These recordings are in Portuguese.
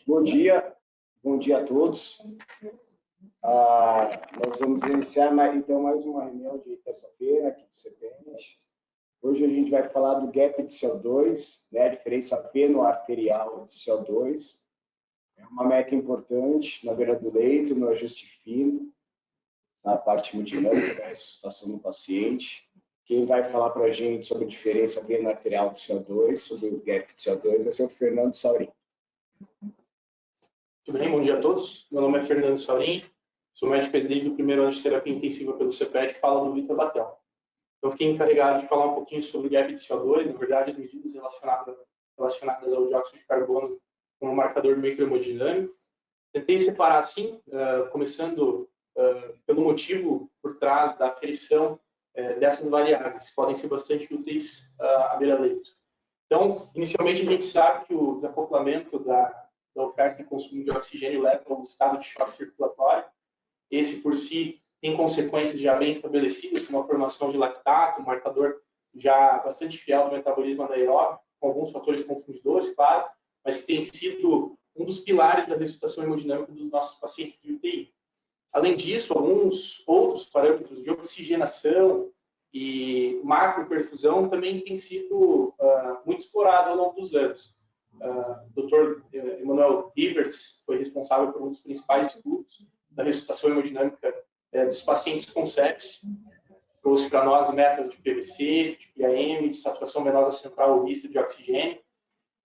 Bom dia a todos. Nós vamos iniciar então mais uma reunião de terça-feira aqui do CPENT. Hoje a gente vai falar do gap de CO2, né, a diferença feno-arterial de CO2. É uma meta importante na beira do leito, no ajuste fino, na parte hemodinâmica da ressuscitação do paciente. Quem vai falar para a gente sobre a diferença feno-arterial de CO2, sobre o gap de CO2, vai ser o Fernando Saurin. Tudo bem? Bom dia a todos. Meu nome é Fernando Saurin, sou médico residente do primeiro ano de terapia intensiva pelo CPET, falo do Vitor Batel. Eu fiquei encarregado de falar um pouquinho sobre o gap de CO2, na verdade, as medidas relacionadas ao dióxido de carbono como marcador microhemodinâmico. Tentei separar assim, começando pelo motivo por trás da aferição dessas variáveis, que podem ser bastante úteis à beira-leito. Então, inicialmente, a gente sabe que o desacoplamento da oferta e consumo de oxigênio leva a um estado de choque circulatório. Esse, por si, tem consequências já bem estabelecidas, como a formação de lactato, um marcador já bastante fiel do metabolismo anaeróbio, com alguns fatores confundidores, claro, mas que tem sido um dos pilares da ressuscitação hemodinâmica dos nossos pacientes de UTI. Além disso, alguns outros parâmetros de oxigenação e macroperfusão também têm sido muito explorados ao longo dos anos. O Dr. Emanuel Rieberts foi responsável por um dos principais estudos da ressuscitação hemodinâmica dos pacientes com sepse. Trouxe para nós metas de PVC, de PAM, de saturação venosa central ou vista de oxigênio.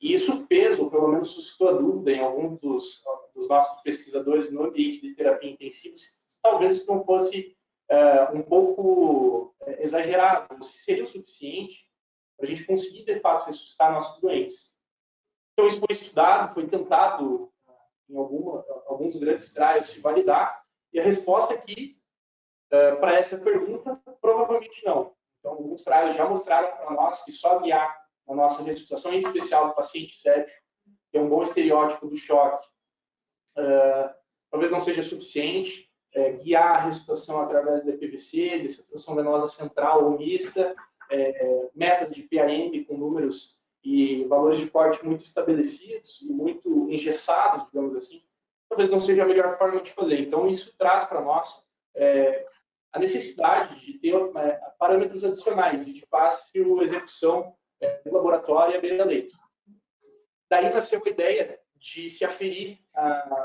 E isso fez, ou pelo menos suscitou a dúvida em alguns dos nossos pesquisadores no ambiente de terapia intensiva, se talvez isso não fosse um pouco exagerado, ou se seria o suficiente para a gente conseguir, de fato, ressuscitar nossos doentes. Então, isso foi estudado, foi tentado em alguns grandes trials se validar, e a resposta aqui, para essa pergunta, provavelmente não. Então, alguns trials já mostraram para nós que só guiar a nossa ressuscitação, em especial do paciente séptico, que é um bom estereótipo do choque, talvez não seja suficiente. Guiar a ressuscitação através da PVC, de saturação venosa central ou mista, metas de PAM com números e valores de corte muito estabelecidos e muito engessados, digamos assim, talvez não seja a melhor forma de fazer. Então, isso traz para nós a necessidade de ter parâmetros adicionais e de fácil execução no laboratório e à beira-leito. Daí nasceu a ideia de se aferir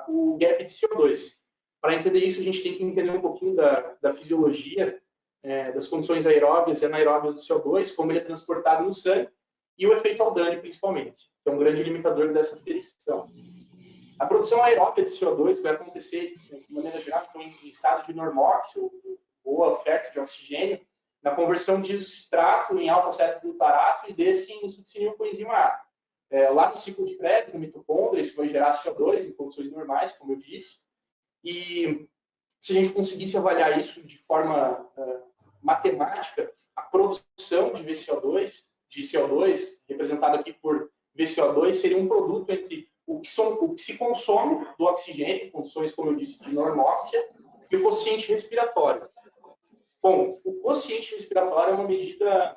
o gap de CO2. Para entender isso, a gente tem que entender um pouquinho da fisiologia, das condições aeróbias e anaeróbias do CO2, como ele é transportado no sangue, e o efeito Aldani, principalmente, que é um grande limitador dessa aferição. A produção aeróbia de CO2 vai acontecer, de maneira geral, em estado de normóxio, ou oferta de oxigênio, na conversão de isocitrato em alfa-cetoglutarato e desse em succinil coenzima A. Lá no ciclo de Krebs, na mitocôndria, isso vai gerar CO2 em condições normais, como eu disse, e se a gente conseguisse avaliar isso de forma matemática, a produção de VCO2, representado aqui por VCO2, seria um produto entre o que se consome do oxigênio, condições, como eu disse, de normóxia, e o quociente respiratório. Bom, o quociente respiratório é uma medida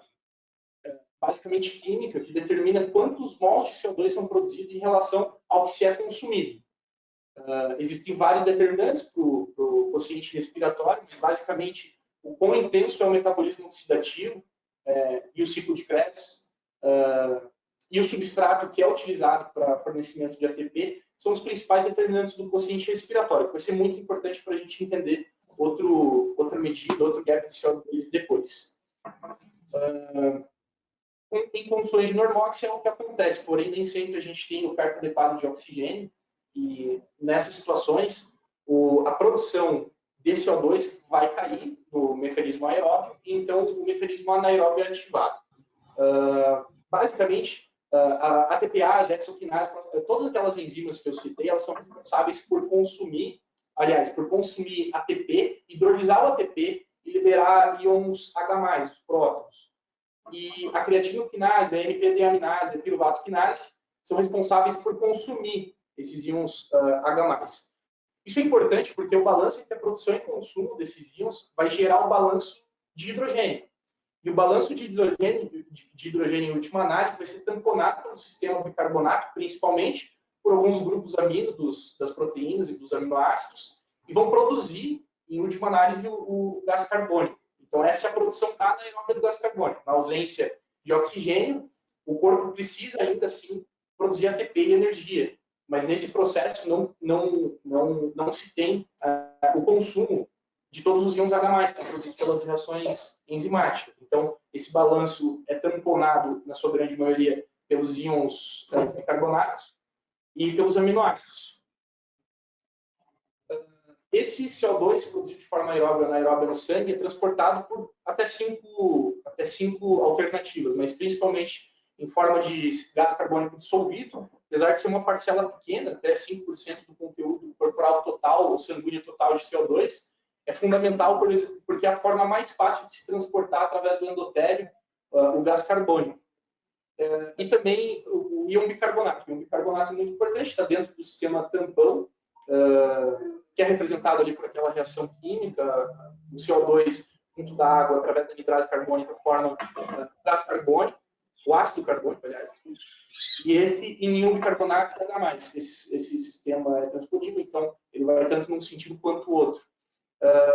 basicamente química que determina quantos mols de CO2 são produzidos em relação ao que se é consumido. Existem vários determinantes para o quociente respiratório, mas basicamente o quão intenso é o metabolismo oxidativo e o ciclo de Krebs e o substrato que é utilizado para fornecimento de ATP são os principais determinantes do quociente respiratório, que vai ser muito importante para a gente entender outra medida, outro gap de CO2 depois. Em condições de normóxia é o que acontece, porém nem sempre a gente tem oferta adequada de oxigênio, e nessas situações a produção de CO2 vai cair no mecanismo aeróbio, e então o mecanismo anaeróbio é ativado. Basicamente, a ATPase, a hexoquinase, todas aquelas enzimas que eu citei, elas são responsáveis por consumir ATP, hidrolisar o ATP e liberar íons H+, os prótons. E a creatinoquinase, a NPD-aminase, a piruvato-quinase são responsáveis por consumir esses íons H+. Isso é importante porque o balanço entre a produção e consumo desses íons vai gerar o balanço de hidrogênio. E o balanço de hidrogênio, em última análise, vai ser tamponado pelo sistema bicarbonato, principalmente por alguns grupos amino das proteínas e dos aminoácidos e vão produzir, em última análise, o gás carbônico. Então, essa é a produção anaeróbica do gás carbônico. Na ausência de oxigênio, o corpo precisa ainda assim produzir ATP e energia, mas nesse processo não se tem o consumo de todos os íons H+, que são produzidos pelas reações enzimáticas. Então, esse balanço é tamponado, na sua grande maioria, pelos íons carbonatos e pelos aminoácidos. Esse CO2, produzido de forma anaeróbica no sangue, é transportado por até cinco alternativas, mas principalmente em forma de gás carbônico dissolvido, apesar de ser uma parcela pequena, até 5% do conteúdo corporal total ou sanguíneo total de CO2, é fundamental porque é a forma mais fácil de se transportar através do endotélio o gás carbônico. E também o íon bicarbonato. O íon bicarbonato é muito importante, está dentro do sistema tampão, que é representado ali por aquela reação química, o CO2 junto da água, através da anidrase carbônica, formam gás carbônico, o ácido carbônico, aliás. E esse íon bicarbonato nada mais. Esse sistema é transponível, então ele vai tanto num sentido quanto o outro.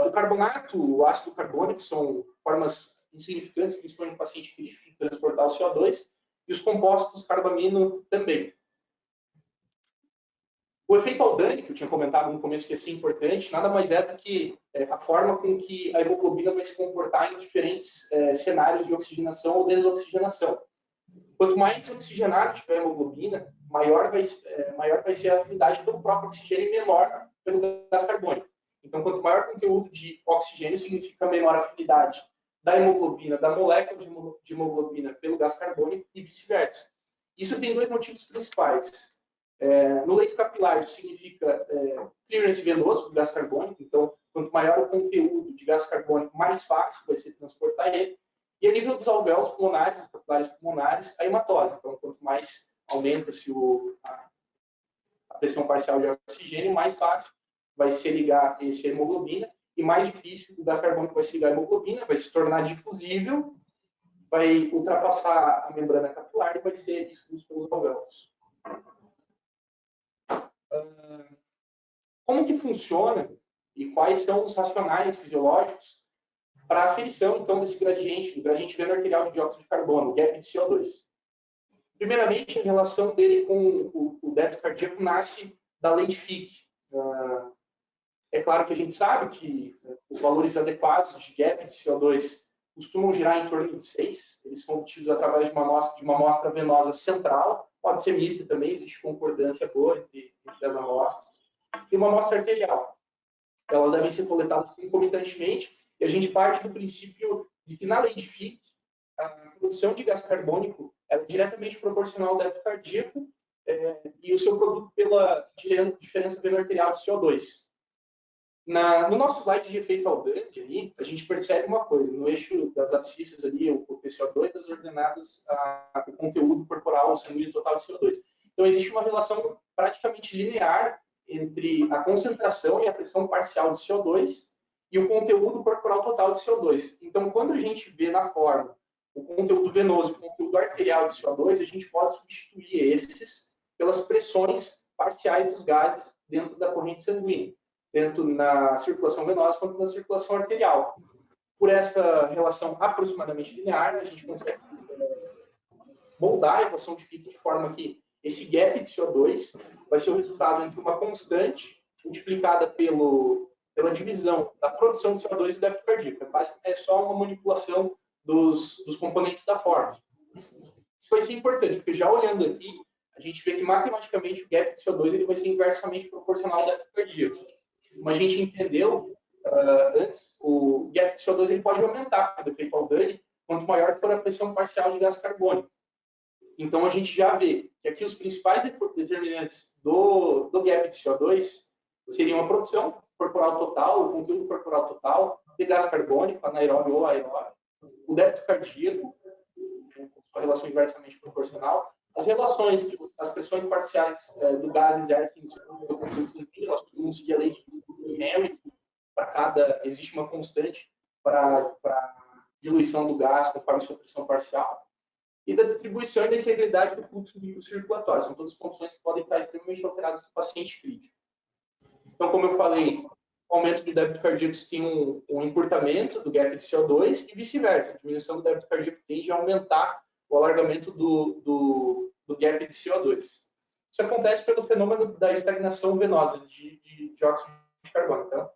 O carbonato, o ácido carbônico, são formas insignificantes, principalmente no paciente crítico, de transportar o CO2, e os compostos carbamino também. O efeito Aldani, que eu tinha comentado no começo que ia ser importante, nada mais é do que a forma com que a hemoglobina vai se comportar em diferentes cenários de oxigenação ou desoxigenação. Quanto mais oxigenado tiver a hemoglobina, maior vai ser a afinidade pelo próprio oxigênio e menor pelo gás carbônico. Então, quanto maior o conteúdo de oxigênio, significa menor afinidade da hemoglobina, da molécula de hemoglobina pelo gás carbônico e vice-versa. Isso tem dois motivos principais. No leito capilar, isso significa clearance venoso do gás carbônico. Então, quanto maior o conteúdo de gás carbônico, mais fácil vai ser transportar ele. E a nível dos alvéolos pulmonares, dos capilares pulmonares, a hematose. Então, quanto mais aumenta-se a pressão parcial de oxigênio, mais fácil vai se ligar essa hemoglobina e mais difícil o gás carbônico vai se ligar à hemoglobina, vai se tornar difusível, vai ultrapassar a membrana capilar e vai ser expulso pelos alvéolos. Como que funciona e quais são os racionais fisiológicos para a aferição, então, desse gradiente, do gradiente veno-arterial de dióxido de carbono, o gap de CO2? Primeiramente, a relação dele com o débito cardíaco nasce da lei de Fick. É claro que a gente sabe que os valores adequados de gap de CO2 costumam girar em torno de 6. Eles são obtidos através de uma amostra venosa central, pode ser mista também, existe concordância boa entre as amostras, e uma amostra arterial. Elas devem ser coletadas concomitantemente, e a gente parte do princípio de que na lei de Fick, a produção de gás carbônico é diretamente proporcional ao débito cardíaco e o seu produto pela diferença veno-arterial de CO2. No nosso slide de efeito Aldani, a gente percebe uma coisa: no eixo das abscissas ali, o PCO2, das ordenadas o conteúdo corporal, o sanguíneo total de CO2. Então, existe uma relação praticamente linear entre a concentração e a pressão parcial de CO2 e o conteúdo corporal total de CO2. Então, quando a gente vê na forma o conteúdo venoso e o conteúdo arterial de CO2, a gente pode substituir esses pelas pressões parciais dos gases dentro da corrente sanguínea, tanto na circulação venosa quanto na circulação arterial. Por essa relação aproximadamente linear, a gente consegue moldar a equação de Fick de forma que esse gap de CO2 vai ser o resultado entre uma constante multiplicada pela divisão da produção de CO2 do débito cardíaco. É só uma manipulação dos componentes da forma. Isso vai ser importante, porque já olhando aqui, a gente vê que matematicamente o gap de CO2 ele vai ser inversamente proporcional ao débito cardíaco. Como a gente entendeu antes, o gap de CO2 ele pode aumentar com o efeito Aldani, quanto maior for a pressão parcial de gás carbônico. Então, a gente já vê que aqui os principais determinantes do gap de CO2 seriam a produção corporal total, o conteúdo corporal total de gás carbônico, anaeróbio ou aeróbio, o débito cardíaco, com a relação inversamente proporcional, as relações, as pressões parciais do gás exercem do conteúdo sanguíneo, nós costumamos seguir a lei de Hamilton, existe uma constante para diluição do gás conforme sua pressão parcial. e da distribuição e da integridade do fluxo microcirculatório. São todas condições que podem estar extremamente alteradas no paciente crítico. Então, como eu falei, o aumento do débito cardíaco tem um encurtamento do gap de CO2 e vice-versa. A diminuição do débito cardíaco tende a aumentar o alargamento do gap de CO2. Isso acontece pelo fenômeno da estagnação venosa de dióxido de carbono. Então,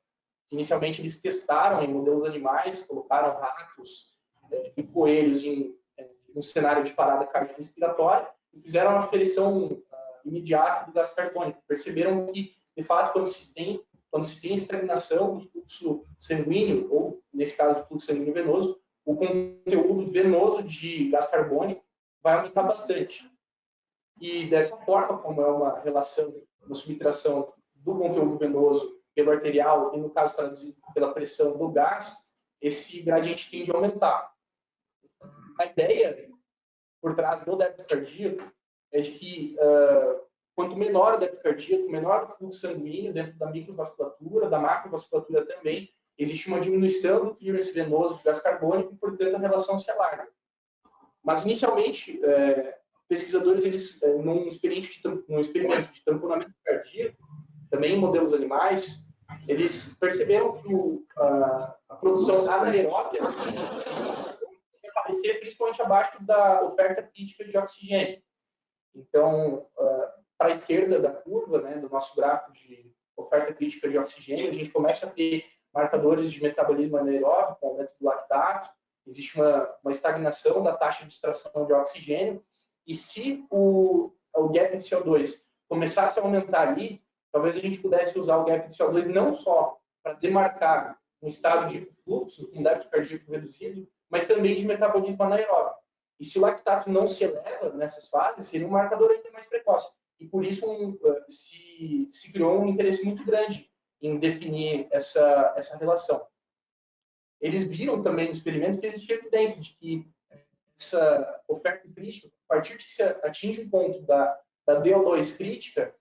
inicialmente, eles testaram em modelos animais, colocaram ratos e coelhos em um cenário de parada cardiorrespiratória e fizeram uma aferição imediata do gás carbônico. Perceberam que, de fato, quando se tem estagnação do fluxo sanguíneo, ou, nesse caso, do fluxo sanguíneo venoso, o conteúdo venoso de gás carbônico vai aumentar bastante. E, dessa forma, como é uma relação, uma subtração do conteúdo venoso pelo arterial, e, no caso, traduzido pela pressão do gás, esse gradiente tende a aumentar. A ideia por trás do débito cardíaco é de que quanto menor o débito cardíaco, menor o fluxo sanguíneo dentro da microvasculatura, da macrovasculatura também, existe uma diminuição do clearance venoso de gás carbônico e, portanto, a relação se alarga. Mas, inicialmente, pesquisadores, eles, num experimento de tamponamento cardíaco, também em modelos animais, eles perceberam que a produção anaeróbia aparecia principalmente abaixo da oferta crítica de oxigênio. Então, para a esquerda da curva, né, do nosso gráfico de oferta crítica de oxigênio, a gente começa a ter marcadores de metabolismo anaeróbico, com aumento do lactato, existe uma estagnação da taxa de extração de oxigênio, e se o gap de CO2 começasse a aumentar ali, talvez a gente pudesse usar o gap de CO2 não só para demarcar um estado de fluxo, um débito cardíaco reduzido, mas também de metabolismo anaeróbico. E se o lactato não se eleva nessas fases, seria um marcador ainda mais precoce. E por isso se criou um interesse muito grande em definir essa relação. Eles viram também no experimento que existia evidência de que essa oferta crítica, a partir de que se atinge um ponto da DO2 crítica,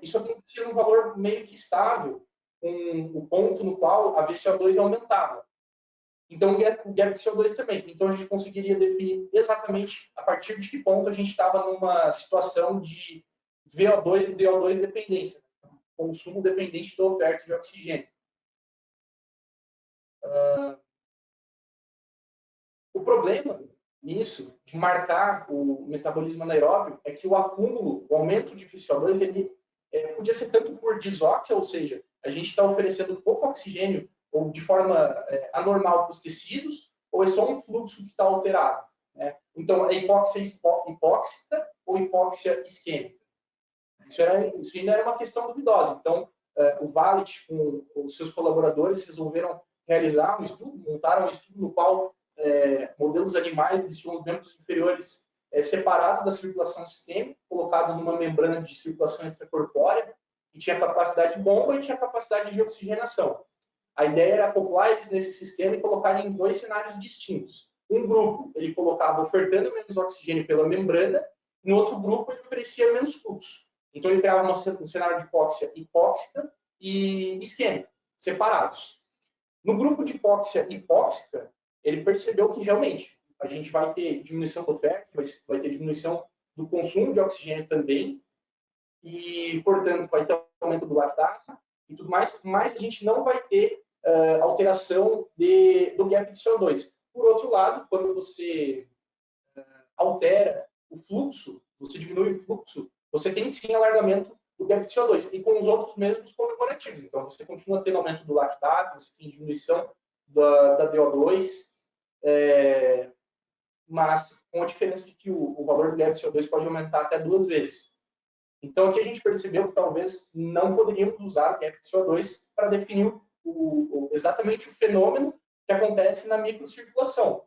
isso acontecia num valor meio que estável, com o ponto no qual a VCO2 aumentava. Então, o gap de CO2 também. Então, a gente conseguiria definir exatamente a partir de que ponto a gente estava numa situação de VO2 e DO2 dependência, consumo dependente da oferta de oxigênio. O problema nisso, de marcar o metabolismo anaeróbio, é que o acúmulo, o aumento de VCO2, ele podia ser tanto por desóxia, ou seja, a gente está oferecendo pouco oxigênio ou de forma anormal para os tecidos, ou é só um fluxo que está alterado, né? Então, é hipóxia hipóxica ou hipóxia isquêmica. Isso ainda era uma questão duvidosa. Então, o Wallet, com os seus colaboradores, resolveram realizar um estudo, montaram um estudo no qual modelos animais, eles tinham os membros inferiores separados da circulação sistêmica, colocados numa membrana de circulação extracorpórea, que tinha capacidade de bomba e tinha capacidade de oxigenação. A ideia era acoplar eles nesse sistema e colocar em dois cenários distintos. Um grupo, ele colocava ofertando menos oxigênio pela membrana, no outro grupo, ele oferecia menos fluxo. Então, ele criava um cenário de hipóxia hipóxica e isquêmica, separados. No grupo de hipóxia hipóxica, ele percebeu que, realmente, a gente vai ter diminuição da oferta, vai ter diminuição do consumo de oxigênio também, e, portanto, vai ter aumento do lactato e tudo mais, mas a gente não vai ter alteração do gap de CO2. Por outro lado, quando você altera o fluxo, você diminui o fluxo, você tem sim alargamento do gap de CO2, e com os outros mesmos comemorativos. Então, você continua tendo aumento do lactato, você tem diminuição da DO2, mas com a diferença de que o valor do gap de CO2 pode aumentar até 2 vezes. Então, aqui a gente percebeu que talvez não poderíamos usar o gap de CO2 para definir exatamente o fenômeno que acontece na microcirculação.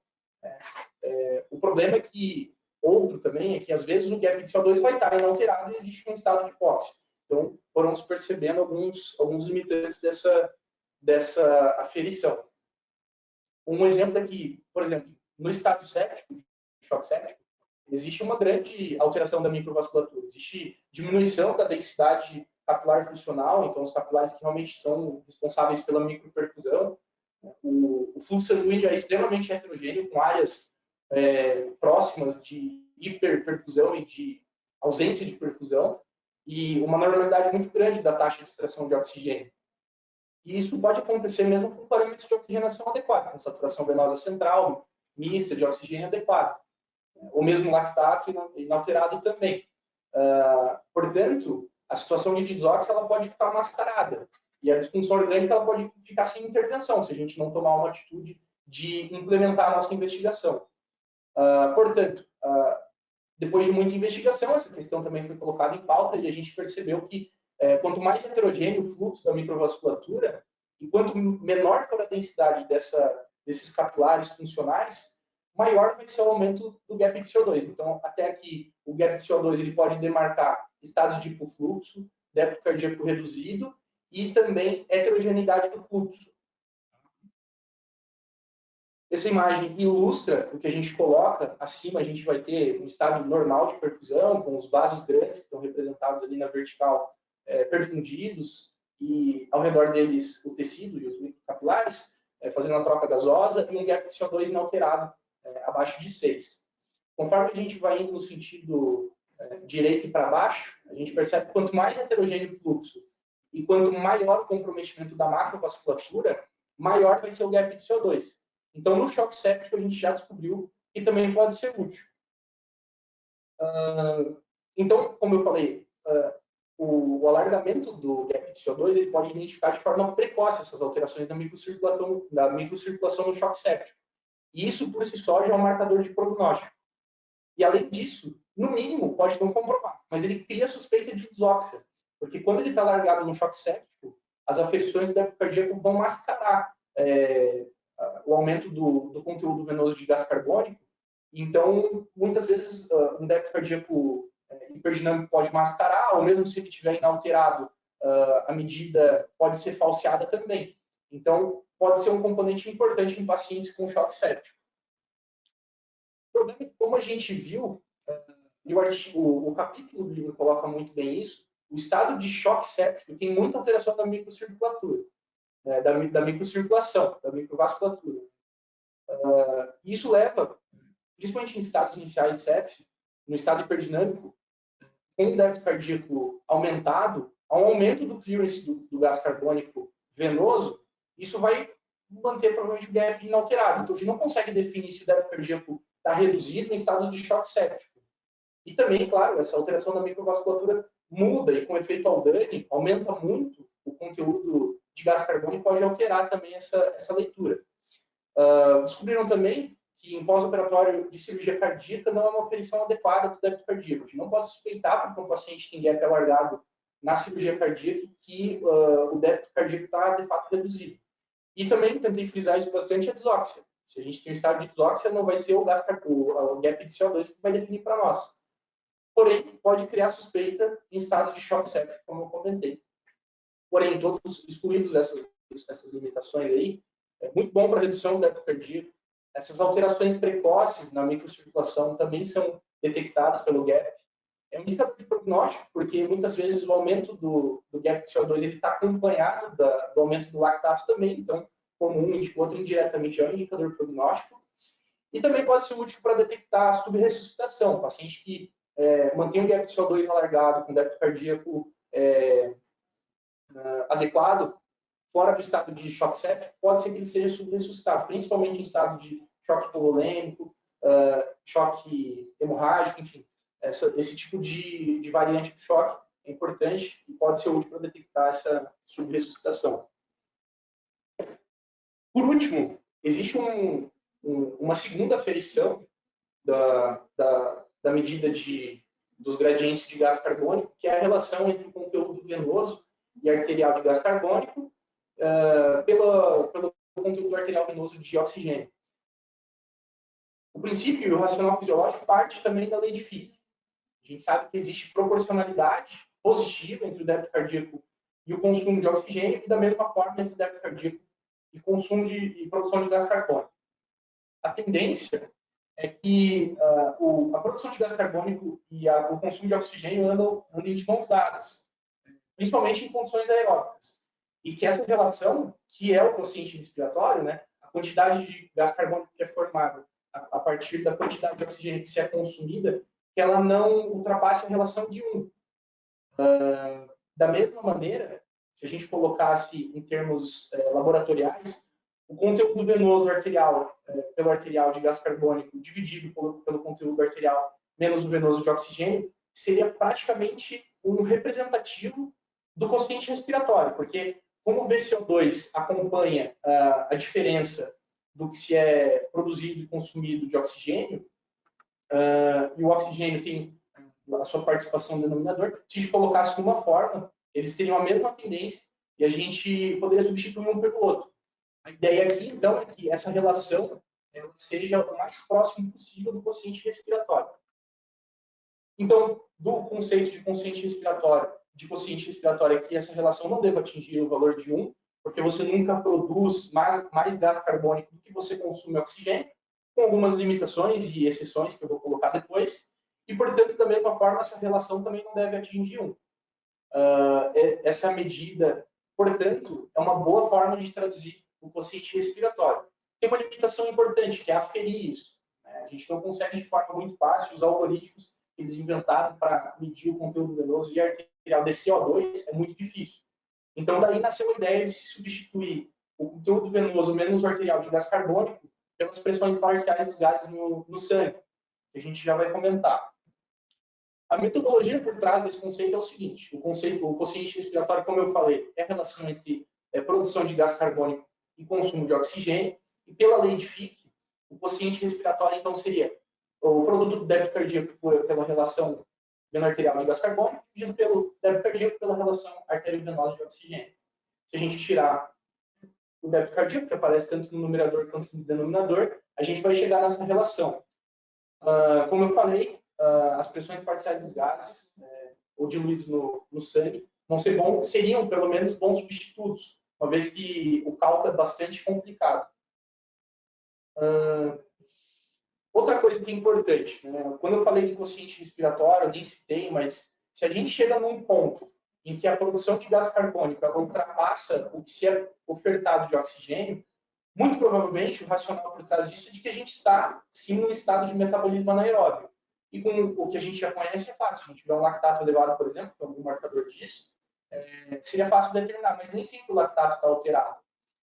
O problema é que, outro também, é que às vezes o gap de CO2 vai estar inalterado e existe um estado de hipóxia. Então, foram se percebendo alguns limitantes dessa aferição. Um exemplo é que, por exemplo, no estado séptico, choque séptico, existe uma grande alteração da microvasculatura. Existe diminuição da densidade capilar funcional, então os capilares que realmente são responsáveis pela microperfusão. O fluxo sanguíneo é extremamente heterogêneo, com áreas próximas de hiperperfusão e de ausência de perfusão, e uma normalidade muito grande da taxa de extração de oxigênio. E isso pode acontecer mesmo com parâmetros de oxigenação adequados, com saturação venosa central, mista de oxigênio adequado, ou mesmo lactato inalterado também. Portanto, a situação de desóxido ela pode ficar mascarada, e a disfunção orgânica ela pode ficar sem intervenção, se a gente não tomar uma atitude de implementar a nossa investigação. Portanto, depois de muita investigação, essa questão também foi colocada em pauta e a gente percebeu que quanto mais heterogêneo o fluxo da microvasculatura e quanto menor for a densidade desses capilares funcionais, maior vai ser o aumento do gap de CO2. Então, até aqui, o gap de CO2 ele pode demarcar estados de hipofluxo, débito cardíaco reduzido e também heterogeneidade do fluxo. Essa imagem ilustra o que a gente coloca. Acima a gente vai ter um estado normal de perfusão, com os vasos grandes que estão representados ali na vertical perfundidos, e ao redor deles o tecido e os microcapilares, fazendo a troca gasosa, e um gap de CO2 inalterado, abaixo de 6. Conforme a gente vai indo no sentido direito e para baixo, a gente percebe que quanto mais heterogêneo o fluxo e quanto maior o comprometimento da macrovasculatura, maior vai ser o gap de CO2. Então, no choque séptico, a gente já descobriu que também pode ser útil. Então, como eu falei, o alargamento do gap de CO2 ele pode identificar de forma precoce essas alterações da microcirculação no choque séptico. E isso, por si só, já é um marcador de prognóstico. E, além disso, no mínimo, pode não comprovar, mas ele cria suspeita de desóxia, porque quando ele está largado no choque séptico, as aferições do débito cardíaco vão mascarar o aumento do conteúdo venoso de gás carbônico. Então, muitas vezes, um débito cardíaco hiperdinâmico pode mascarar, ou mesmo se ele estiver inalterado, a medida pode ser falseada também. Então, pode ser um componente importante em pacientes com choque séptico. O problema é que, como a gente viu, e o capítulo do livro coloca muito bem isso, o estado de choque séptico tem muita alteração da microcirculatura, da microcirculação, da microvasculatura. Isso leva, principalmente em estados iniciais de sepse, no estado hiperdinâmico, com o débito cardíaco aumentado, a um aumento do clearance do gás carbônico venoso, isso vai manter provavelmente o gap inalterado. Então, a gente não consegue definir se o débito cardíaco está reduzido em estados de choque séptico. E também, claro, essa alteração da microvasculatura muda e, com efeito Aldani, aumenta muito o conteúdo de gás carbônico e pode alterar também essa leitura. Descobriram também que em pós-operatório de cirurgia cardíaca não é uma aferição adequada do débito cardíaco. A gente não pode suspeitar, porque um paciente tem gap alargado na cirurgia cardíaca, que o débito cardíaco está, de fato, reduzido. E também, tentei frisar isso bastante, a desóxia. Se a gente tem um estado de desóxia, não vai ser o gap de CO2 que vai definir para nós. Porém, pode criar suspeita em estados de choque séptico, como eu comentei. Porém, todos excluídos essas limitações aí, é muito bom para a redução do débito cardíaco. Essas alterações precoces na microcirculação também são detectadas pelo GAP. É um indicador de prognóstico, porque muitas vezes o aumento do GAP de CO2 está acompanhado do aumento do lactato também. Então, como outro indiretamente é um indicador prognóstico. E também pode ser útil para detectar a subressuscitação. Paciente que mantém o gap de CO2 alargado, com débito cardíaco adequado, fora do estado de choque séptico, pode ser que ele seja subressuscitado, principalmente em estado de choque hipovolêmico, choque hemorrágico, enfim. Esse tipo de variante do choque é importante e pode ser útil para detectar essa subressuscitação. Por último, existe uma segunda aferição da medida dos gradientes de gás carbônico, que é a relação entre o conteúdo venoso e arterial de gás carbônico pelo conteúdo arterial venoso de oxigênio. O princípio e o racional fisiológico parte também da lei de Fick. A gente sabe que existe proporcionalidade positiva entre o débito cardíaco e o consumo de oxigênio, e da mesma forma entre o débito cardíaco e consumo e produção de gás carbônico. A tendência é que a produção de gás carbônico e o consumo de oxigênio andem de mãos dadas, principalmente em condições aeróbicas. E que essa relação, que é o quociente respiratório, né, a quantidade de gás carbônico que é formada a partir da quantidade de oxigênio que se é consumida, que ela não ultrapasse a relação de 1. Da mesma maneira, se a gente colocasse em termos laboratoriais, o conteúdo venoso arterial pelo arterial de gás carbônico dividido pelo conteúdo arterial menos o venoso de oxigênio seria praticamente um representativo do quociente respiratório, porque como o VCO2 acompanha a diferença do que se é produzido e consumido de oxigênio, e o oxigênio tem a sua participação no denominador, se a gente colocasse de uma forma, eles teriam a mesma tendência e a gente poderia substituir um pelo outro. A ideia aqui, então, é que essa relação seja o mais próximo possível do quociente respiratório. Então, do conceito de quociente respiratório aqui, essa relação não deve atingir o valor de 1, porque você nunca produz mais gás carbônico do que você consome oxigênio, com algumas limitações e exceções que eu vou colocar depois, e, portanto, da mesma forma, essa relação também não deve atingir 1. Essa medida, portanto, é uma boa forma de traduzir o quociente respiratório. Tem uma limitação importante, que é aferir isso. A gente não consegue, de forma muito fácil, os algoritmos que eles inventaram para medir o conteúdo venoso e arterial de CO2 é muito difícil. Então, daí nasceu a ideia de se substituir o conteúdo venoso menos o arterial de gás carbônico pelas pressões parciais dos gases no sangue, que a gente já vai comentar. A metodologia por trás desse conceito é o seguinte: o quociente respiratório, como eu falei, é a relação entre produção de gás carbônico e consumo de oxigênio, e pela lei de Fick, o quociente respiratório, então, seria o produto do débito cardíaco pela relação veno-arterial de gás carbônico, dividido pelo débito cardíaco pela relação arteriovenosa de oxigênio. Se a gente tirar o débito cardíaco, que aparece tanto no numerador quanto no denominador, a gente vai chegar nessa relação. Como eu falei, as pressões parciais dos gases ou diluídos no sangue seriam pelo menos bons substitutos, uma vez que o cálculo é bastante complicado. Outra coisa que é importante, quando eu falei de quociente respiratório, eu nem citei, mas se a gente chega num ponto em que a produção de gás carbônico ultrapassa o que se é ofertado de oxigênio, muito provavelmente o racional por trás disso é de que a gente está, sim, num estado de metabolismo anaeróbio. E com o que a gente já conhece é fácil. Se a gente tiver um lactato elevado, por exemplo, que é algum marcador disso, seria fácil determinar, mas nem sempre o lactato está alterado.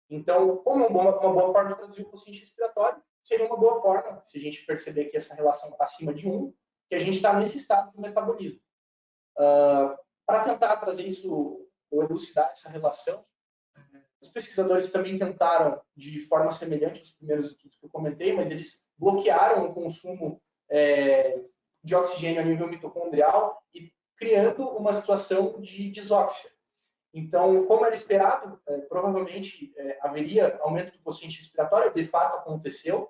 Então, como uma boa forma de traduzir o quociente respiratório, seria uma boa forma, se a gente perceber que essa relação está acima de 1, que a gente está nesse estado de metabolismo. Para tentar trazer isso, ou elucidar essa relação, os pesquisadores também tentaram, de forma semelhante aos primeiros estudos que eu comentei, mas eles bloquearam o consumo de oxigênio a nível mitocondrial e criando uma situação de desóxia. Então, como era esperado, provavelmente haveria aumento do quociente respiratório, de fato aconteceu.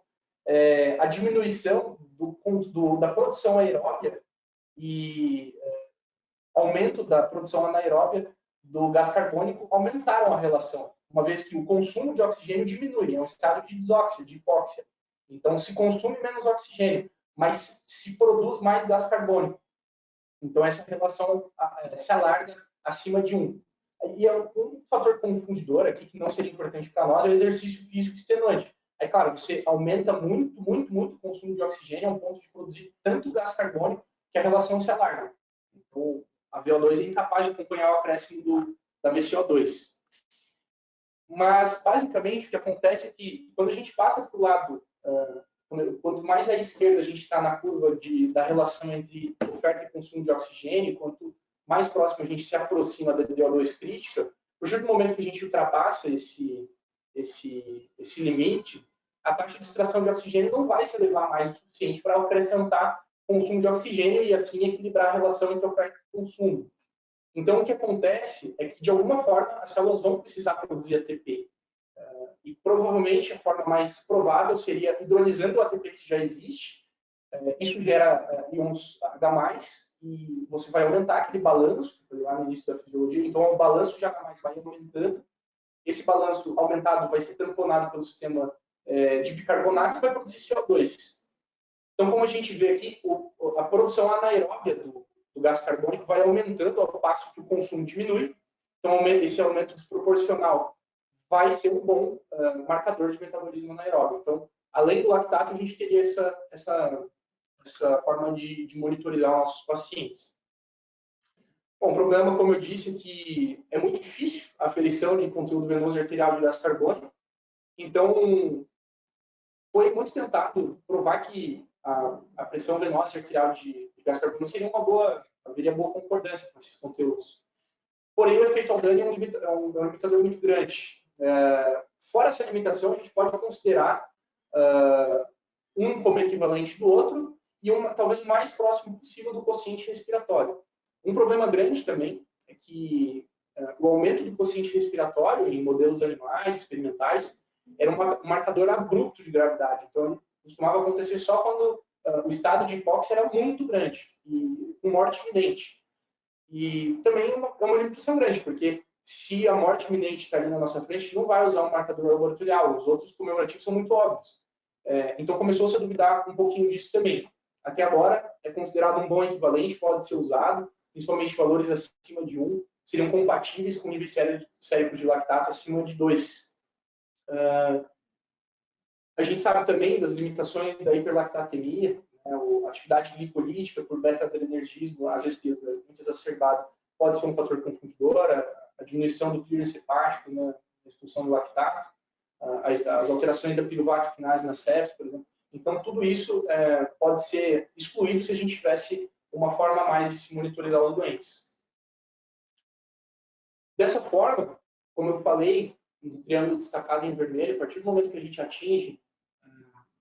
A diminuição da produção aeróbia e aumento da produção anaeróbia do gás carbônico aumentaram a relação, uma vez que o consumo de oxigênio diminui, é um estado de desóxia, de hipóxia. Então, se consome menos oxigênio, mas se produz mais gás carbônico. Então, essa relação se alarga acima de 1. E um fator confundidor aqui, que não seria importante para nós, é o exercício físico extenuante. Aí, claro, você aumenta muito o consumo de oxigênio a um ponto de produzir tanto gás carbônico que a relação se alarga. Então, a VO2 é incapaz de acompanhar o acréscimo da VCO2. Mas, basicamente, o que acontece é que, quando a gente passa para o lado, quanto mais à esquerda a gente está na curva da relação entre oferta e consumo de oxigênio, quanto mais próximo a gente se aproxima da VO2 crítica, a partir do momento que a gente ultrapassa esse limite, a taxa de extração de oxigênio não vai se elevar mais o suficiente para acrescentar consumo de oxigênio e assim equilibrar a relação entre oferta e consumo. Então, o que acontece é que, de alguma forma, as células vão precisar produzir ATP. E provavelmente a forma mais provável seria hidrolisando o ATP que já existe. Isso gera íons H+, e você vai aumentar aquele balanço, que foi lá no início da fisiologia. Então, o balanço de H+ vai aumentando. Esse balanço aumentado vai ser tamponado pelo sistema de bicarbonato e vai produzir CO2. Então, como a gente vê aqui, a produção anaeróbia do gás carbônico vai aumentando ao passo que o consumo diminui. Então, esse aumento desproporcional vai ser um bom marcador de metabolismo anaeróbio. Então, além do lactato, a gente teria essa forma de monitorizar nossos pacientes. Bom, o problema, como eu disse, é que é muito difícil a aferição de conteúdo venoso e arterial de gás carbônico. Então, foi muito tentado provar que a pressão venosa e arterial de gás carbônico seria haveria boa concordância com esses conteúdos. Porém, o efeito Aldani é um limitador muito grande. Fora essa limitação, a gente pode considerar um como equivalente do outro e talvez o mais próximo possível do quociente respiratório. Um problema grande também é que o aumento do quociente respiratório em modelos animais, experimentais, era um marcador abrupto de gravidade. Então, ele costumava acontecer só quando o estado de hipóxia era muito grande e com morte iminente. E também é uma limitação grande, porque se a morte iminente está ali na nossa frente, a gente não vai usar um marcador laboratorial. Os outros comemorativos são muito óbvios. Então, começou-se a duvidar um pouquinho disso também. Até agora, é considerado um bom equivalente, pode ser usado, principalmente valores acima de 1, seriam compatíveis com níveis séricos de lactato acima de 2. A gente sabe também das limitações da hiperlactatemia, né, a atividade glicolítica por beta-adrenergismo, às vezes muito exacerbado, pode ser um fator confundidor, a diminuição do clearance hepático na expulsão do lactato, as alterações da piruvato quinase na sepse, por exemplo. Então, tudo isso pode ser excluído se a gente tivesse uma forma a mais de se monitorizar os doentes. Dessa forma, como eu falei, no triângulo destacado em vermelho, a partir do momento que a gente atinge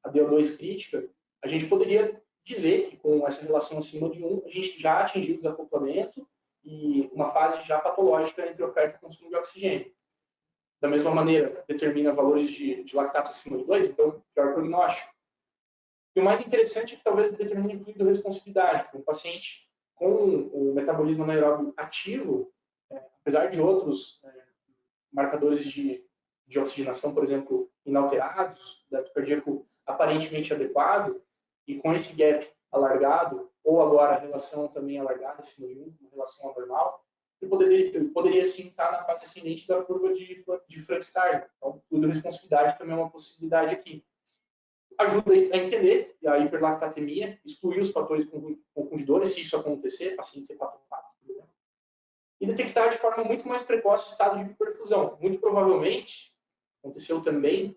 a DO2 crítica, a gente poderia dizer que com essa relação acima de 1, a gente já atingiu o desacoplamento e uma fase já patológica entre oferta e consumo de oxigênio. Da mesma maneira, determina valores de lactato acima de 2, então, pior prognóstico. E o mais interessante é que talvez determine fluido responsividade. Um paciente com o metabolismo anaeróbio ativo, apesar de outros marcadores de oxigenação, por exemplo, inalterados, débito cardíaco aparentemente adequado, e com esse gap alargado, ou agora a relação também alargada, acima de 1, uma relação anormal, ele poderia sim estar na fase ascendente da curva de Frank-Starling. Então, fluido responsividade também é uma possibilidade aqui. Ajuda a entender a hiperlactatemia, excluir os fatores confundidores, se isso acontecer, pacientes hepatopáticos, por exemplo, e detectar de forma muito mais precoce o estado de hiperfusão. Muito provavelmente, aconteceu também,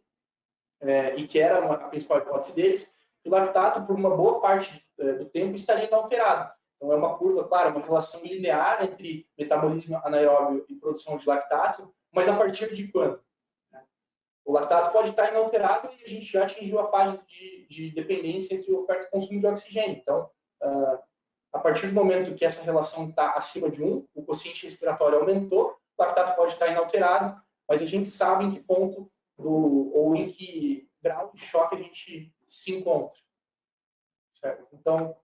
e que era a principal hipótese deles, que o lactato, por uma boa parte do tempo, estaria inalterado. Então, é uma curva, claro, uma relação linear entre metabolismo anaeróbio e produção de lactato, mas a partir de quando? O lactato pode estar inalterado e a gente já atingiu a fase de dependência entre oferta e consumo de oxigênio. Então, a partir do momento que essa relação está acima de 1, o quociente respiratório aumentou, o lactato pode estar inalterado, mas a gente sabe em que ponto ou em que grau de choque a gente se encontra. Certo? Então,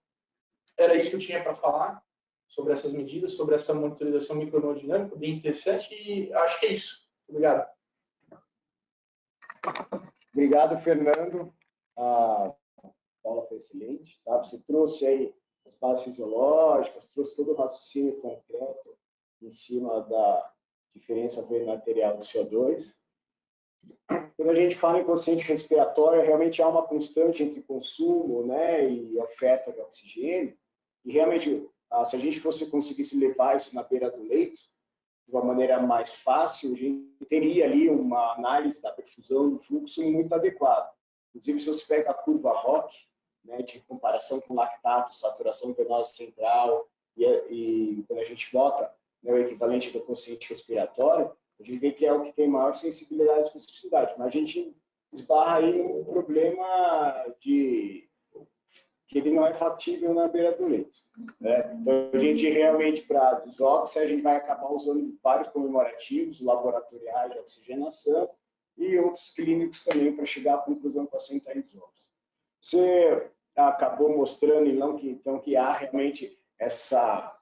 era isso que eu tinha para falar sobre essas medidas, sobre essa monitorização microhemodinâmica, bem interessante, e acho que é isso. Obrigado. Obrigado, Fernando. A aula foi excelente. Tá? Você trouxe aí as bases fisiológicas, trouxe todo o raciocínio concreto em cima da diferença veno-arterial do CO2. Quando a gente fala em quociente respiratório, realmente há uma constante entre consumo, né, e oferta de oxigênio. E realmente, se a gente fosse conseguisse levar isso na beira do leito, de uma maneira mais fácil, a gente teria ali uma análise da perfusão do fluxo muito adequada. Inclusive, se você pega a curva ROC, né, de comparação com lactato, saturação venosa central, e quando a gente bota, né, o equivalente do quociente respiratório, a gente vê que é o que tem maior sensibilidade e especificidade. Mas a gente esbarra aí no problema de que ele não é factível na beira do leito. Né? Então, a gente realmente, para desóxido, a gente vai acabar usando vários comemorativos laboratoriais de oxigenação e outros clínicos também para chegar à conclusão que o paciente está em desóxido. Você acabou mostrando, então, que há realmente essa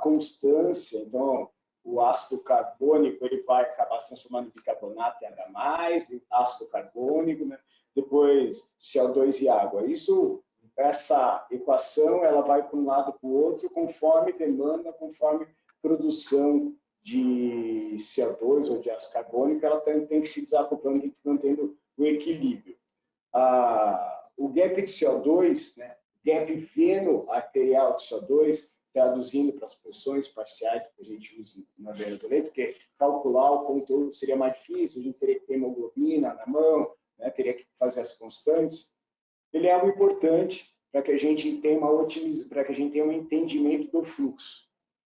constância. Então, o ácido carbônico ele vai acabar se transformando em bicarbonato e H+, ácido carbônico, né? Depois CO2 e água. Essa equação ela vai para um lado para o outro conforme demanda, conforme produção de CO2 ou de ácido carbônico, ela tem que se desacoplando, mantendo o equilíbrio. o gap de CO2, né, gap veno-arterial de CO2, traduzindo para as pressões parciais que a gente usa na beira do leito, porque calcular o conteúdo seria mais difícil, a gente teria que ter hemoglobina na mão, né, teria que fazer as constantes. Ele é algo importante para que a gente tenha para que a gente tenha um entendimento do fluxo.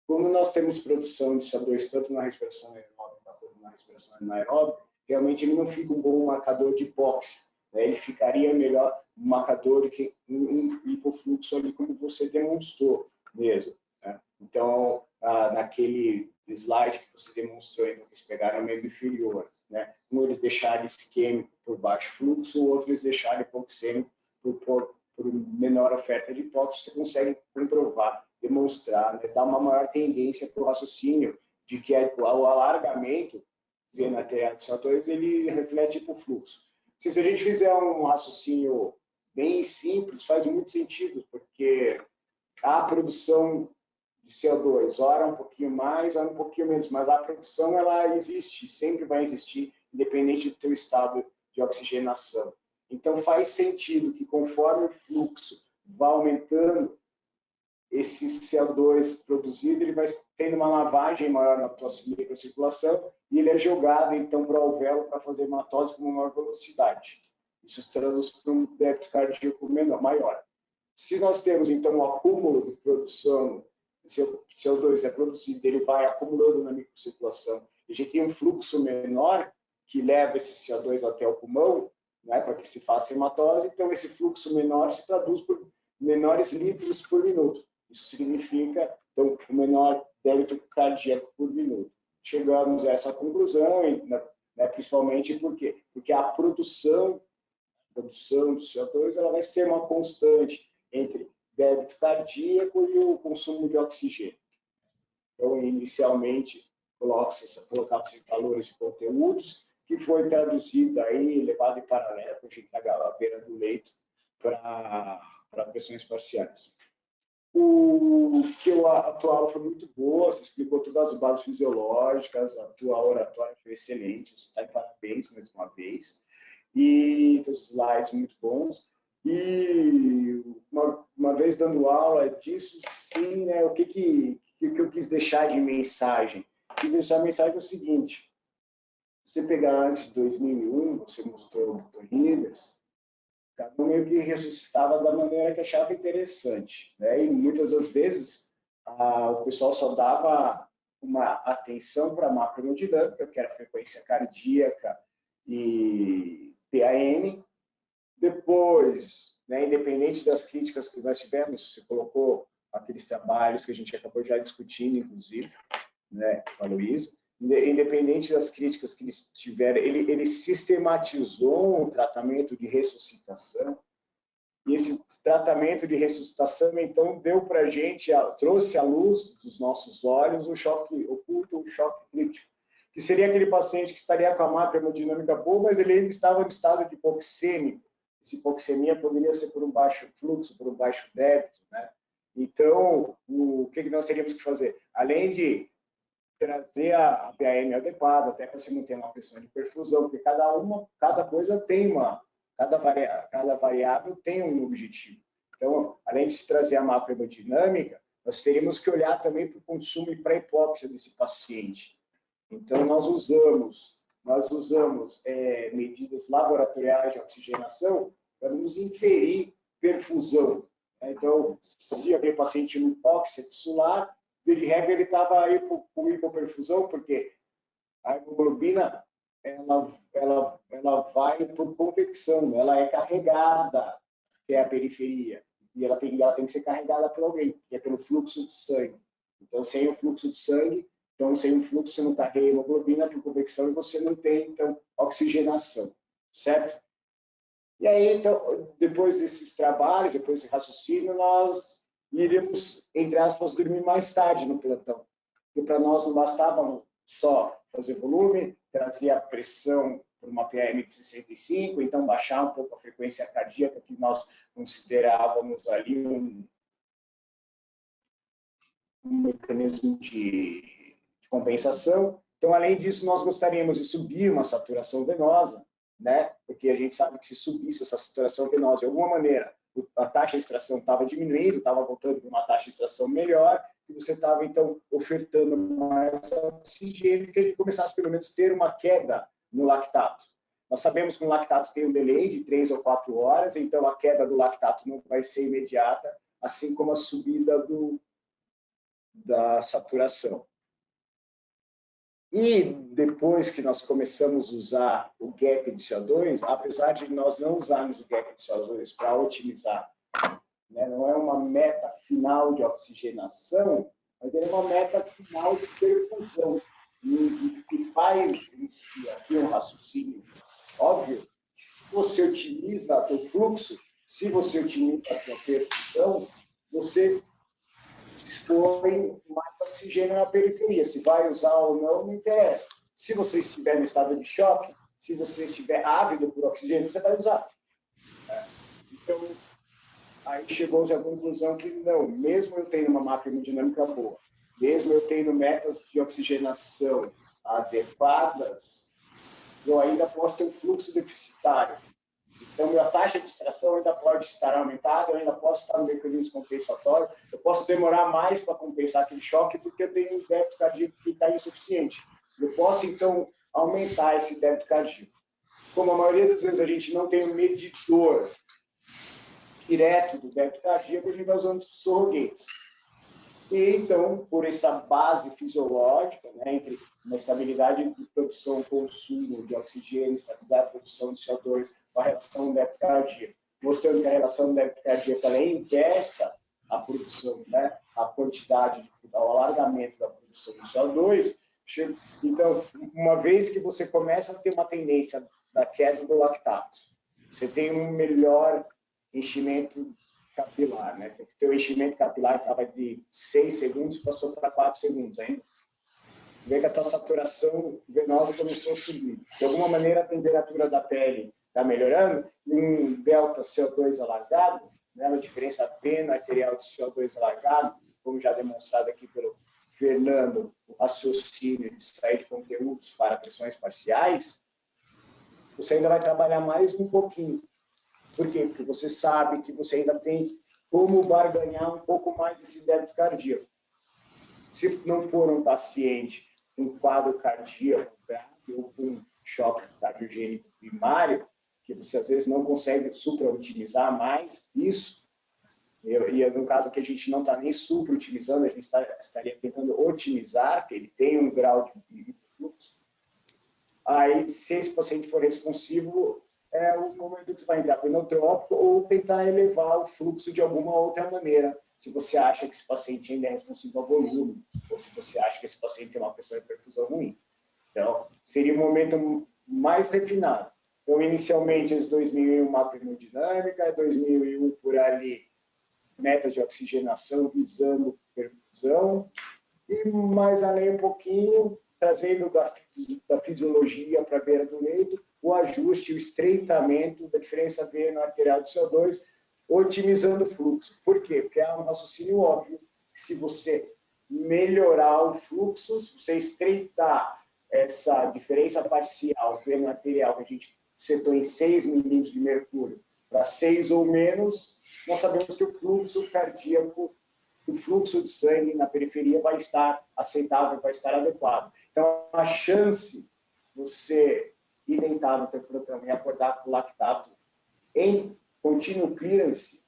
Como nós temos produção de CO2 tanto na respiração aeróbica como na respiração anaeróbica, realmente ele não fica um bom marcador de hipóxia, né? Ele ficaria melhor um marcador que um hipofluxo ali, como você demonstrou mesmo, né? Então, naquele slide que você demonstrou, então, que eles pegaram o membro inferior, né? Um eles deixaram isquêmico por baixo fluxo, o outro eles deixaram hipoxêmico por menor oferta de hipóxia. Você consegue comprovar, demonstrar, né? Dar uma maior tendência para o raciocínio de que o alargamento veno-arterial de CO2 ele reflete hipofluxo. Se a gente fizer um raciocínio bem simples, faz muito sentido, porque a produção de CO2, ora um pouquinho mais, ora um pouquinho menos, mas a produção ela existe, sempre vai existir, independente do teu estado de oxigenação. Então faz sentido que conforme o fluxo vai aumentando, esse CO2 produzido, ele vai tendo uma lavagem maior na tua microcirculação e ele é jogado então para o alvéolo para fazer hematose com maior velocidade. Isso traduz para um débito cardíaco menor, maior. Se nós temos então um acúmulo de produção, CO2 é produzido, ele vai acumulando na microcirculação, e a gente tem um fluxo menor que leva esse CO2 até o pulmão, né, para que se faça hematose, então esse fluxo menor se traduz por menores litros por minuto. Isso significa, então, o menor débito cardíaco por minuto. Chegamos a essa conclusão, né, principalmente por quê? Porque a produção do CO2 ela vai ser uma constante entre débito cardíaco e o consumo de oxigênio. Então, inicialmente, colocava-se valores de conteúdos, que foi traduzido aí, levado em paralelo, a gente está à beira do leito, para pressões parciais. A tua aula foi muito boa, você explicou todas as bases fisiológicas, a tua oratória foi excelente, você está de parabéns mais uma vez, e teus slides muito bons. E uma vez dando aula disso, sim, né, o que eu quis deixar de mensagem? Quis deixar a mensagem o seguinte: você pegar antes de 2001, você mostrou o Dr. Rivers, cada um meio que ressuscitava da maneira que achava interessante, né? E muitas das vezes o pessoal só dava uma atenção para a macrohemodinâmica, que era a frequência cardíaca e PAM. Depois, né, independente das críticas que nós tivemos, você colocou aqueles trabalhos que a gente acabou já discutindo, inclusive, né, com a Luísa, independente das críticas que eles tiveram, ele sistematizou um tratamento de ressuscitação, e esse tratamento de ressuscitação, então, deu para a gente, trouxe à luz dos nossos olhos o choque oculto, o choque crítico, que seria aquele paciente que estaria com a macrohemodinâmica boa, mas ele ainda estava no estado de hipoxêmico. Essa hipoxemia poderia ser por um baixo fluxo, por um baixo débito, né? Então, o que nós teríamos que fazer? Além de trazer a PAM adequada, até para se manter uma pressão de perfusão, porque cada coisa tem cada variável tem um objetivo. Então, além de se trazer a macrohemodinâmica, nós teríamos que olhar também para o consumo e para a hipóxia desse paciente. Então, nós usamos medidas laboratoriais de oxigenação para nos inferir perfusão. Então, se aquele paciente tinha hipóxia tissular, de regra ele estava aí com hipoperfusão, porque a hemoglobina ela vai por convecção, ela é carregada até a periferia, e ela tem que ser carregada por alguém, que é pelo fluxo de sangue. Então, sem o fluxo de sangue, então sem o fluxo você não carrega a hemoglobina por convecção e você não tem, então, oxigenação, certo? E aí, então, depois desses trabalhos, depois desse raciocínio, nós iríamos, entre aspas, dormir mais tarde no plantão. Porque para nós não bastava só fazer volume, trazer a pressão por uma PM de 65, então baixar um pouco a frequência cardíaca, que nós considerávamos ali um mecanismo de compensação. Então, além disso, nós gostaríamos de subir uma saturação venosa, né? Porque a gente sabe que se subisse essa saturação venosa de alguma maneira, a taxa de extração estava diminuindo, estava voltando para uma taxa de extração melhor, e você estava, então, ofertando mais oxigênio, que a gente começasse, pelo menos, a ter uma queda no lactato. Nós sabemos que o lactato tem um delay de 3 ou 4 horas, então a queda do lactato não vai ser imediata, assim como a subida da saturação. E depois que nós começamos a usar o gap de CO2, apesar de nós não usarmos o gap de CO2 para otimizar, né, não é uma meta final de oxigenação, mas é uma meta final de perfusão. E que faz aqui um raciocínio óbvio, se você otimiza o fluxo, se você otimiza a sua perfusão, você dispõe mais oxigênio na periferia. Se vai usar ou não, não interessa. Se você estiver no estado de choque, se você estiver ávido por oxigênio, você vai usar. Então, aí chegou-se à conclusão que não, mesmo eu tendo uma máquina hemodinâmica boa, mesmo eu tendo metas de oxigenação adequadas, eu ainda posso ter um fluxo deficitário. Então, minha taxa de extração ainda pode estar aumentada, eu ainda posso estar no mecanismo compensatório, eu posso demorar mais para compensar aquele choque, porque eu tenho um débito cardíaco que está insuficiente. Eu posso, então, aumentar esse débito cardíaco. Como a maioria das vezes a gente não tem um medidor direto do débito cardíaco, a gente vai usando os surrogates. E, então, por essa base fisiológica, né, entre uma estabilidade de produção e consumo de oxigênio, estabilidade de produção de CO2, a relação do débito cardíaco, mostrando que a relação do débito cardíaco é inversa à produção, né, à quantidade, ao alargamento da produção de CO2. Então, uma vez que você começa a ter uma tendência da queda do lactato, você tem um melhor enchimento capilar, né? Porque o teu enchimento capilar estava de 6 segundos, passou para 4 segundos ainda. Você vê que a tua saturação venosa começou a subir. De alguma maneira, a temperatura da pele está melhorando, e um delta CO2 alargado, né? Uma diferença veno-arterial de CO2 alargado, como já demonstrado aqui pelo Fernando, o raciocínio de sair de conteúdos para pressões parciais, você ainda vai trabalhar mais um pouquinho. Por quê? Porque você sabe que você ainda tem como barganhar um pouco mais esse débito cardíaco. Se não for um paciente com quadro cardíaco grave ou com choque cardiogênico primário, que você às vezes não consegue supra-otimizar mais isso, e no caso que a gente não está nem supra-otimizando, a gente estaria tentando otimizar, que ele tem um grau de fluxo. Aí, se esse paciente for responsivo, é o momento que você vai entrar para o inotrópico ou tentar elevar o fluxo de alguma outra maneira, se você acha que esse paciente ainda é responsivo ao volume, ou se você acha que esse paciente tem uma pressão de perfusão ruim. Então, seria um momento mais refinado. Então, inicialmente, em 2001, mapa hemodinâmica, 2001, por ali, metas de oxigenação visando perfusão, e mais além um pouquinho, trazendo da fisiologia para a beira do leito, o ajuste, o estreitamento da diferença veno-arterial de CO2, otimizando o fluxo. Por quê? Porque é um raciocínio óbvio que se você melhorar o fluxo, se você estreitar essa diferença parcial veno-arterial que a gente setou em 6 milímetros de mercúrio para 6 ou menos, nós sabemos que o fluxo cardíaco, o fluxo de sangue na periferia vai estar aceitável, vai estar adequado. Então, a chance de você ir deitar no teu programa e acordar com lactato em contínuo clearance,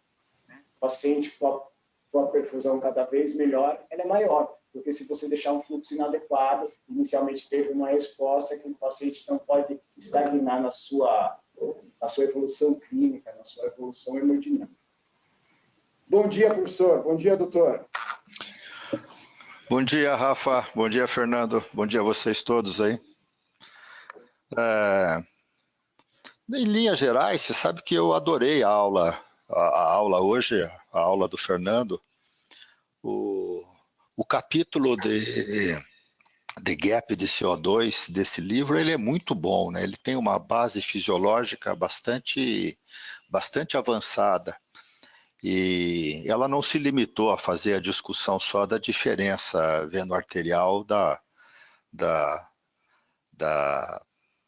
né, paciente com a perfusão cada vez melhor, ela é maior, porque se você deixar um fluxo inadequado, inicialmente teve uma resposta que o paciente não pode estagnar na sua evolução clínica, na sua evolução hemodinâmica. Bom dia, professor. Bom dia, doutor. Bom dia, Rafa. Bom dia, Fernando. Bom dia a vocês todos aí. Em linhas gerais, você sabe que eu adorei a aula hoje, a aula do Fernando. O capítulo de gap de CO2 desse livro, ele é muito bom, né? Ele tem uma base fisiológica bastante avançada. E ela não se limitou a fazer a discussão só da diferença veno-arterial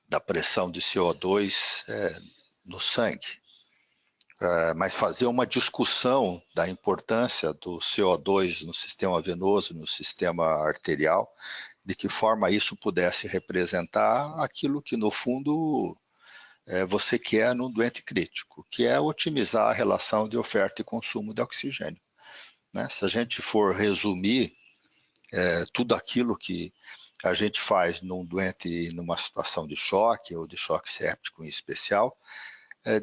da pressão de CO2 no sangue. Mas fazer uma discussão da importância do CO2 no sistema venoso, no sistema arterial, de que forma isso pudesse representar aquilo que, no fundo, você quer num doente crítico, que é otimizar a relação de oferta e consumo de oxigênio. Né? Se a gente for resumir tudo aquilo que a gente faz num doente numa situação de choque, ou de choque séptico em especial,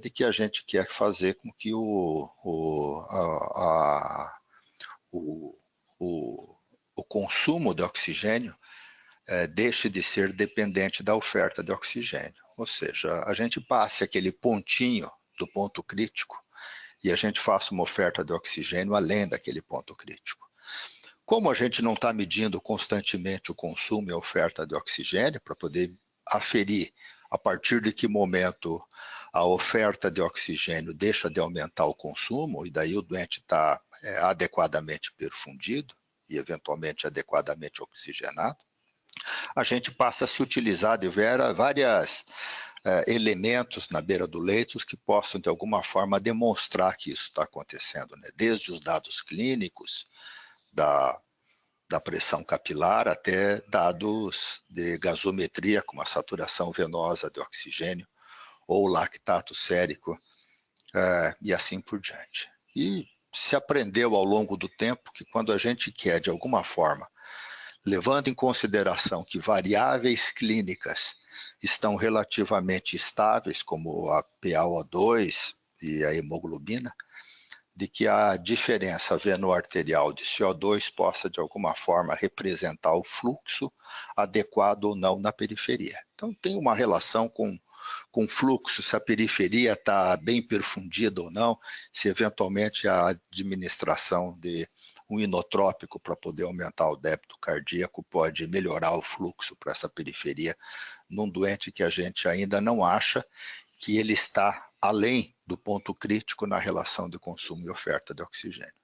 de que a gente quer fazer com que o consumo de oxigênio deixe de ser dependente da oferta de oxigênio. Ou seja, a gente passe aquele pontinho do ponto crítico e a gente faça uma oferta de oxigênio além daquele ponto crítico. Como a gente não está medindo constantemente o consumo e a oferta de oxigênio para poder aferir a partir de que momento a oferta de oxigênio deixa de aumentar o consumo e daí o doente está adequadamente perfundido e eventualmente adequadamente oxigenado, a gente passa a se utilizar de vários elementos na beira do leito que possam de alguma forma demonstrar que isso está acontecendo, né? Desde os dados clínicos da pressão capilar até dados de gasometria, como a saturação venosa de oxigênio ou lactato sérico e assim por diante. E se aprendeu ao longo do tempo que quando a gente quer, de alguma forma, levando em consideração que variáveis clínicas estão relativamente estáveis, como a PaO2 e a hemoglobina, de que a diferença veno-arterial de CO2 possa, de alguma forma, representar o fluxo adequado ou não na periferia. Então, tem uma relação com fluxo, se a periferia está bem perfundida ou não, se eventualmente a administração de um inotrópico para poder aumentar o débito cardíaco pode melhorar o fluxo para essa periferia num doente que a gente ainda não acha que ele está além do ponto crítico na relação de consumo e oferta de oxigênio.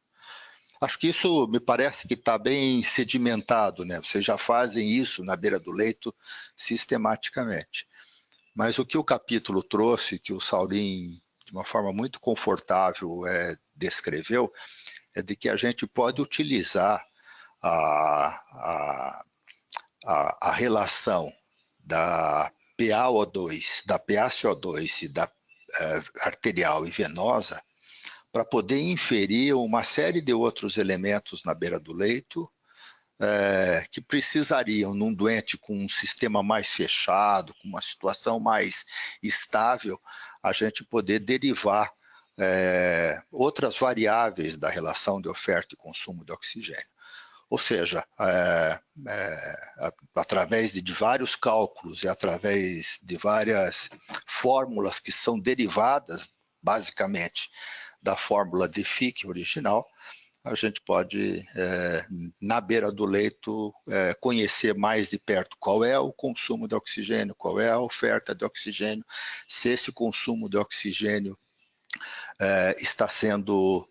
Acho que isso me parece que está bem sedimentado, né? Vocês já fazem isso na beira do leito sistematicamente. Mas o que o capítulo trouxe, que o Saurin, de uma forma muito confortável, descreveu, é de que a gente pode utilizar a relação da PaO2, da PaCO2 e da arterial e venosa para poder inferir uma série de outros elementos na beira do leito que precisariam, num doente com um sistema mais fechado, com uma situação mais estável, a gente poder derivar outras variáveis da relação de oferta e consumo de oxigênio. Ou seja, através de vários cálculos e através de várias fórmulas que são derivadas, basicamente, da fórmula de Fick original, a gente pode, na beira do leito, conhecer mais de perto qual é o consumo de oxigênio, qual é a oferta de oxigênio, se esse consumo de oxigênio está sendo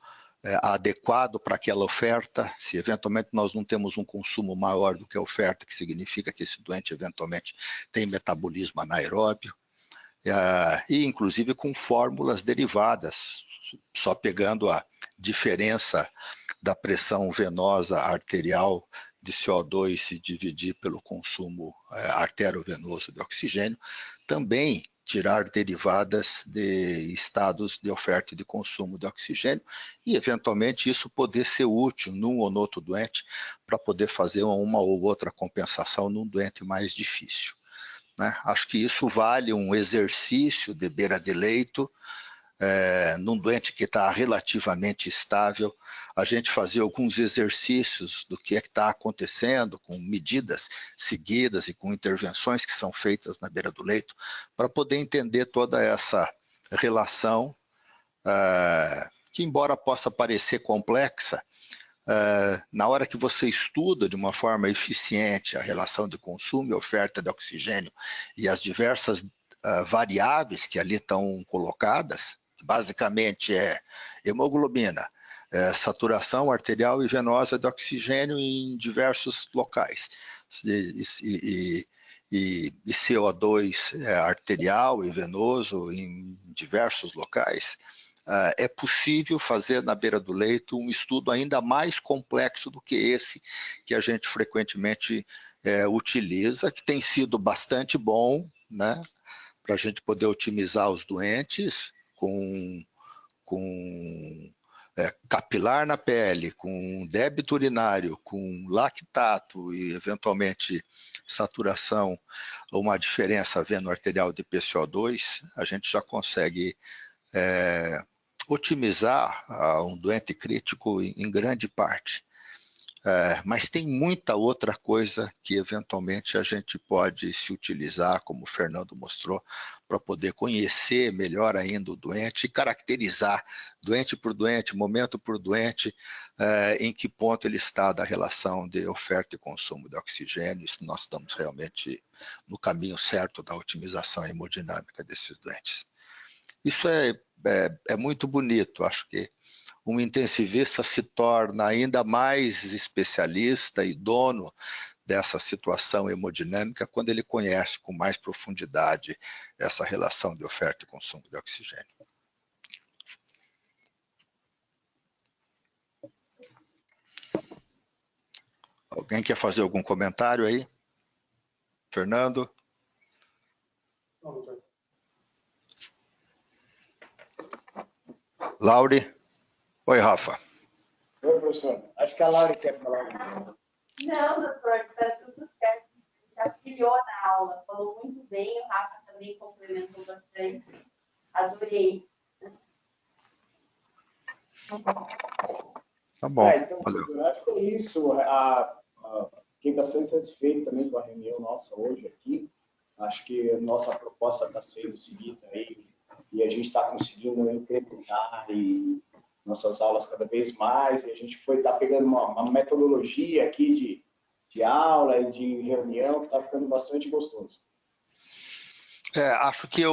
adequado para aquela oferta, se eventualmente nós não temos um consumo maior do que a oferta, que significa que esse doente eventualmente tem metabolismo anaeróbio, e inclusive com fórmulas derivadas, só pegando a diferença da pressão venosa arterial de CO2 se dividir pelo consumo arteriovenoso de oxigênio, também tirar derivadas de estados de oferta e de consumo de oxigênio e, eventualmente, isso poder ser útil num ou no outro doente para poder fazer uma ou outra compensação num doente mais difícil. Né? Acho que isso vale um exercício de beira de leito, num doente que está relativamente estável, a gente fazer alguns exercícios do que é que está acontecendo com medidas seguidas e com intervenções que são feitas na beira do leito para poder entender toda essa relação que, embora possa parecer complexa, na hora que você estuda de uma forma eficiente a relação de consumo e oferta de oxigênio e as diversas variáveis que ali estão colocadas, basicamente hemoglobina, saturação arterial e venosa de oxigênio em diversos locais. E CO2 arterial e venoso em diversos locais. É possível fazer na beira do leito um estudo ainda mais complexo do que esse que a gente frequentemente utiliza, que tem sido bastante bom, né, para a gente poder otimizar os doentes com capilar na pele, com débito urinário, com lactato e, eventualmente, saturação, uma diferença veno-arterial de PCO2, a gente já consegue otimizar um doente crítico em grande parte. Mas tem muita outra coisa que eventualmente a gente pode se utilizar, como o Fernando mostrou, para poder conhecer melhor ainda o doente e caracterizar doente por doente, momento por doente, em que ponto ele está da relação de oferta e consumo de oxigênio. Isso nós estamos realmente no caminho certo da otimização hemodinâmica desses doentes. Isso é muito bonito, acho que um intensivista se torna ainda mais especialista e dono dessa situação hemodinâmica quando ele conhece com mais profundidade essa relação de oferta e consumo de oxigênio. Alguém quer fazer algum comentário aí? Fernando? Não, doutor. Laure? Oi, Rafa. Oi, professor. Acho que a Laura quer falar. Não, doutor, está tudo certo. Já brilhou na aula, falou muito bem, o Rafa também complementou bastante. Adorei. Tá bom, Então, valeu. acho que é isso. Fiquei bastante satisfeito também com a reunião nossa hoje aqui. Acho que a nossa proposta está sendo seguida aí e a gente está conseguindo incrementar e nossas aulas cada vez mais. E a gente está pegando uma metodologia aqui de aula e de reunião que está ficando bastante gostoso. Acho que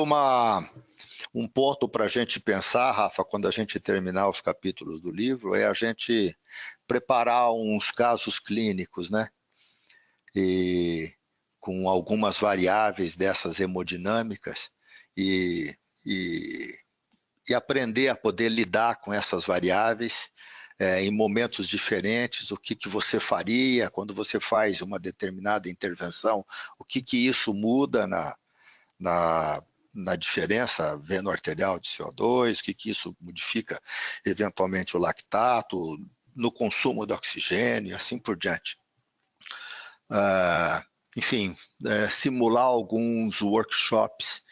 um ponto para a gente pensar, Rafa, quando a gente terminar os capítulos do livro, é a gente preparar uns casos clínicos, né? E com algumas variáveis dessas hemodinâmicas e aprender a poder lidar com essas variáveis em momentos diferentes, o que você faria quando você faz uma determinada intervenção, o que isso muda na diferença veno-arterial de CO2, o que isso modifica eventualmente o lactato, no consumo de oxigênio e assim por diante. Enfim, simular alguns workshops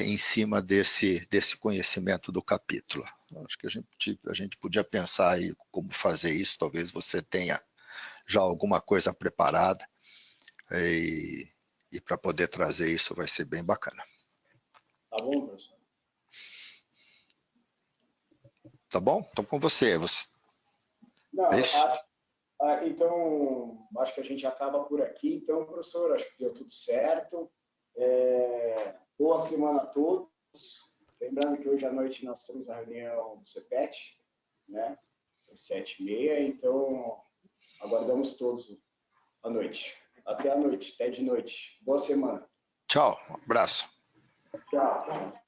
em cima desse conhecimento do capítulo. Acho que a gente podia pensar aí como fazer isso, talvez você tenha já alguma coisa preparada e para poder trazer isso vai ser bem bacana. Tá bom, professor? Tá bom? Então com você. Não, é isso? Então, acho que a gente acaba por aqui. Então, professor, acho que deu tudo certo. Boa semana a todos. Lembrando que hoje à noite nós temos a reunião do CPET, né? Às 7h30. Então, aguardamos todos à noite. Até à noite, até de noite. Boa semana. Tchau, um abraço. Tchau.